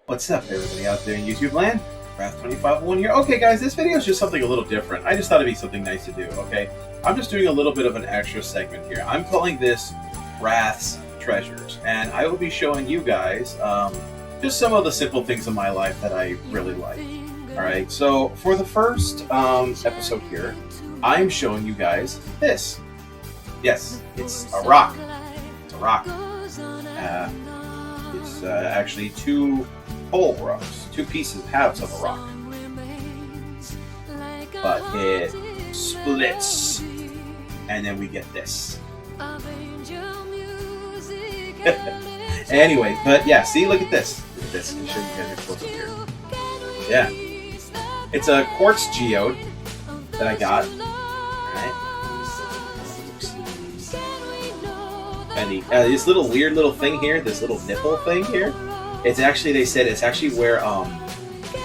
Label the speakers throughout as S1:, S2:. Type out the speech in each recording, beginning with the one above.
S1: What's up, everybody out there in YouTube land? Wrath2501 here. Okay, guys, this video is just something a little different. I just thought it'd be something nice to do, okay? I'm just doing a little bit of an extra segment here. I'm calling this Wrath's Treasures, and I will be showing you guys just some of the simple things in my life that I really like. Alright, so for the first episode here, I'm showing you guys this. Yes, it's a rock. It's a rock. It's actually two whole rocks, two pieces, halves of a rock. But it splits, and then we get this. Anyway, but yeah, see, look at this. Look at this. Let me show you guys a close up here. Yeah. It's a quartz geode that I got. And this little weird little thing here, this little nipple thing here, it's actually, they said it's actually where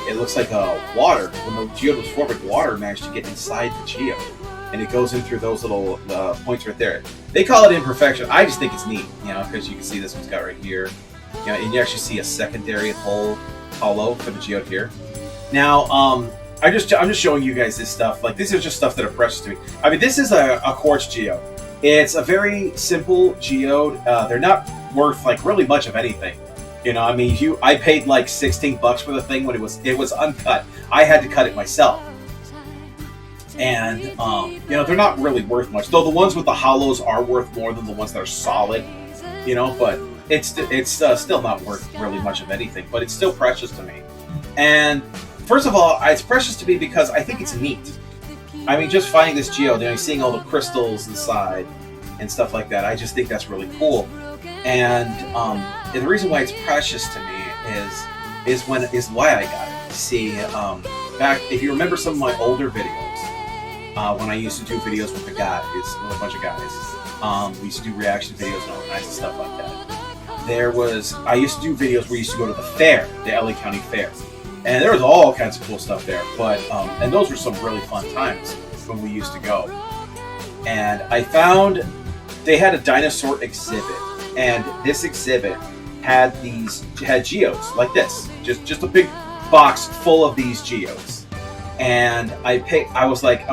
S1: it looks like water, when the geode was formed, water managed to get inside the geode, and it goes in through those little points right there. They call it imperfection. I just think it's neat, you know, because you can see this one's got right here, you know, and you actually see a secondary hollow for the geode here. Now, I'm just showing you guys this stuff. Like, this is just stuff that are precious to me. I mean, this is a quartz geode. It's a very simple geode. They're not worth like really much of anything. You know, I mean, I paid like $16 for the thing when it was uncut. I had to cut it myself, and you know, they're not really worth much. Though the ones with the hollows are worth more than the ones that are solid. You know, but it's still not worth really much of anything. But it's still precious to me. And first of all, it's precious to me because I think it's neat. I mean, just finding this geode, you know, seeing all the crystals inside and stuff like that, I just think that's really cool. And the reason why it's precious to me is why I got it. See, back, if you remember some of my older videos, when I used to do videos with a bunch of guys, we used to do reaction videos and all kinds of stuff like that. I used to do videos where we used to go to the fair, the LA County Fair. And there was all kinds of cool stuff there, but and those were some really fun times when we used to go. And I found they had a dinosaur exhibit, and this exhibit had geodes like this, just a big box full of these geodes. And I was like,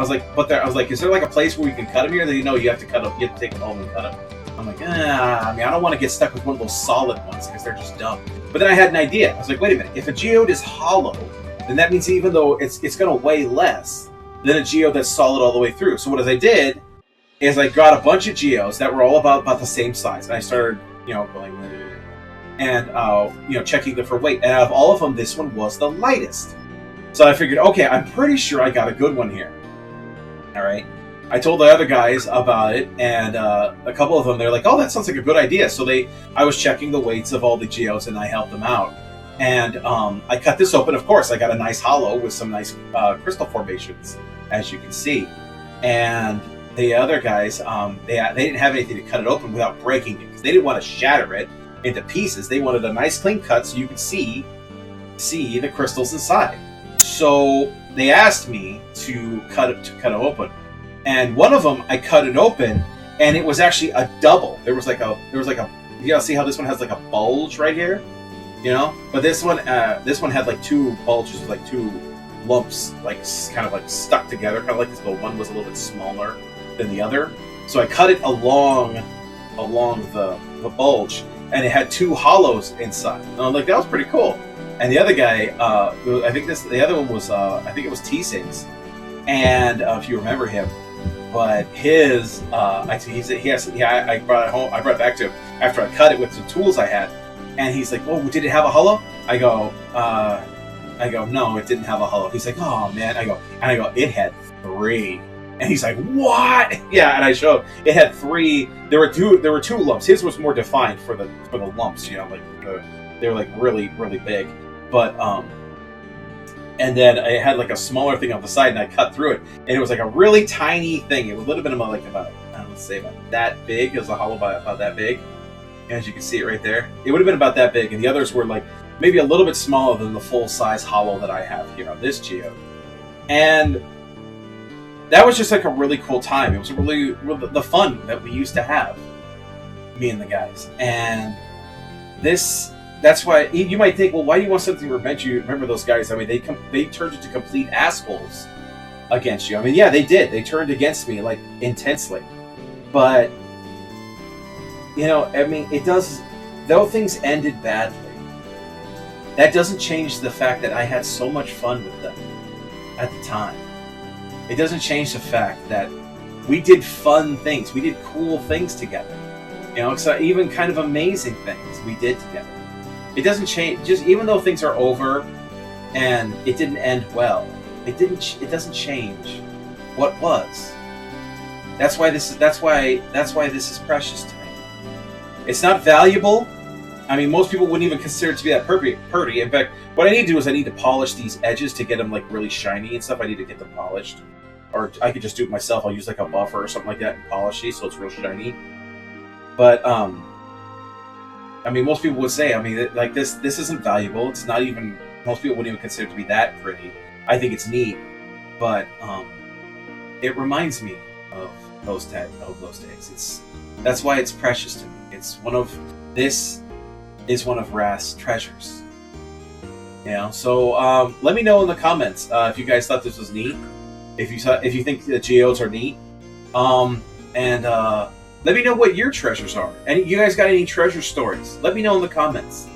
S1: is there like a place where we can cut them here? They know you have to cut them, you have to take them home and cut them. I'm like, I mean, I don't want to get stuck with one of those solid ones because they're just dumb. But then I had an idea. I was like, wait a minute. If a geode is hollow, then that means even though it's going to weigh less than a geode that's solid all the way through. So what I did is I got a bunch of geodes that were all about the same size. And I started, you know, going and, you know, checking them for weight. And out of all of them, this one was the lightest. So I figured, okay, I'm pretty sure I got a good one here. All right. I told the other guys about it, and a couple of them, they're like, oh, that sounds like a good idea. So I was checking the weights of all the geodes, and I helped them out. And I cut this open. Of course, I got a nice hollow with some nice crystal formations, as you can see. And the other guys, they didn't have anything to cut it open without breaking it, because they didn't want to shatter it into pieces. They wanted a nice clean cut so you could see the crystals inside. So they asked me to cut it open. And one of them, I cut it open, and it was actually a double. There was like a, you know, see how this one has like a bulge right here, you know? But this one had like two bulges, like two lumps, like kind of like stuck together, kind of like this. But one was a little bit smaller than the other. So I cut it along the bulge, and it had two hollows inside. And I'm like, that was pretty cool. And the other guy, the other one was, I think it was T-Sings, and if you remember him. But his, I brought it home. I brought it back to him after I cut it with some tools I had, and he's like, "Oh, did it have a hollow?" I go, "No, it didn't have a hollow." He's like, "Oh man," I go, "It had 3." And he's like, "What?" Yeah, and I showed it had 3. There were two lumps. His was more defined for the lumps, you know, like they were like really really big, but and then I had like a smaller thing on the side, and I cut through it, and it was like a really tiny thing. It was a little bit about like about that big. It was a hollow about that big. As you can see it right there, it would have been about that big, and the others were like maybe a little bit smaller than the full size hollow that I have here on this geode. And that was just like a really cool time. It was really the fun that we used to have. me and the guys. And that's why you might think, well, why do you want something to prevent you? Remember those guys? I mean, they turned into complete assholes against you. I mean, yeah, they did. They turned against me like intensely. But I mean, it does. Though things ended badly, that doesn't change the fact that I had so much fun with them at the time. It doesn't change the fact that we did fun things. We did cool things together. So even kind of amazing things we did together. It doesn't change. Just even though things are over and it didn't end well, it doesn't change what was. That's why this is precious to me. It's not valuable. I mean, most people wouldn't even consider it to be that pretty. In fact, what I need to do is I need to polish these edges to get them like really shiny and stuff. I need to get them polished, or I could just do it myself. I'll use like a buffer or something like that and polish these so it's real shiny. But I mean, most people would say, I mean, like this isn't valuable. It's not even. Most people wouldn't even consider it to be that pretty. I think it's neat, but it reminds me of those days. That's why it's precious to me. This is one of Wrath's treasures. So let me know in the comments if you guys thought this was neat. If you think the geodes are neat, and let me know what your treasures are. And you guys got any treasure stories? Let me know in the comments.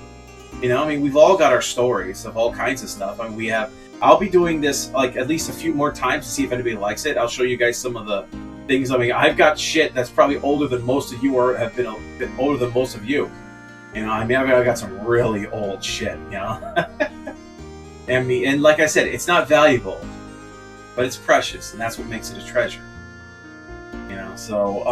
S1: I mean, we've all got our stories of all kinds of stuff. I mean, I'll be doing this like at least a few more times to see if anybody likes it. I'll show you guys some of the things. I mean, I've got shit that's probably older than most of you, or have been a bit older than most of you. I mean, I've got some really old shit. And like I said, it's not valuable, but it's precious, and that's what makes it a treasure. So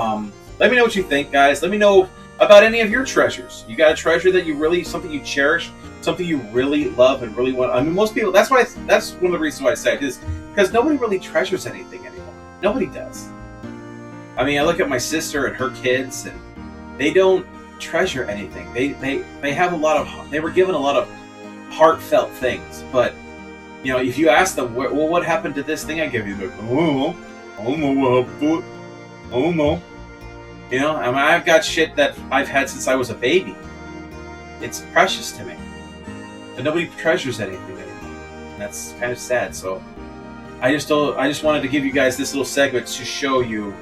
S1: let me know what you think, guys. Let me know about any of your treasures. You got a treasure that something you cherish, something you really love and really want. I mean, most people. That's one of the reasons why I say it is because nobody really treasures anything anymore. Nobody does. I mean, I look at my sister and her kids, and they don't treasure anything. They have a lot of. They were given a lot of heartfelt things, but if you ask them, well, what happened to this thing I gave you? They're like, oh no. I mean, I've got shit that I've had since I was a baby. It's precious to me, but nobody treasures anything anymore. And that's kind of sad. So I just wanted to give you guys this little segment to show you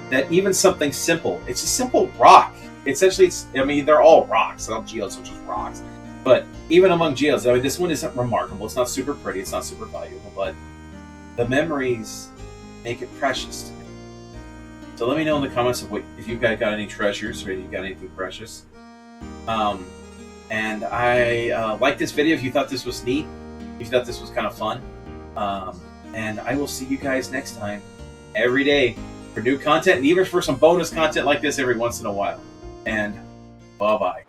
S1: that even something simple, it's a simple rock. Essentially, I mean, they're all rocks. All geodes are just rocks. But even among geodes, I mean, this one isn't remarkable. It's not super pretty. It's not super valuable. But the memories make it precious to me. So let me know in the comments if you guys got any treasures or if you got anything precious. And I like this video if you thought this was neat. If you thought this was kind of fun. And I will see you guys next time. Every day for new content, and even for some bonus content like this every once in a while. And bye-bye.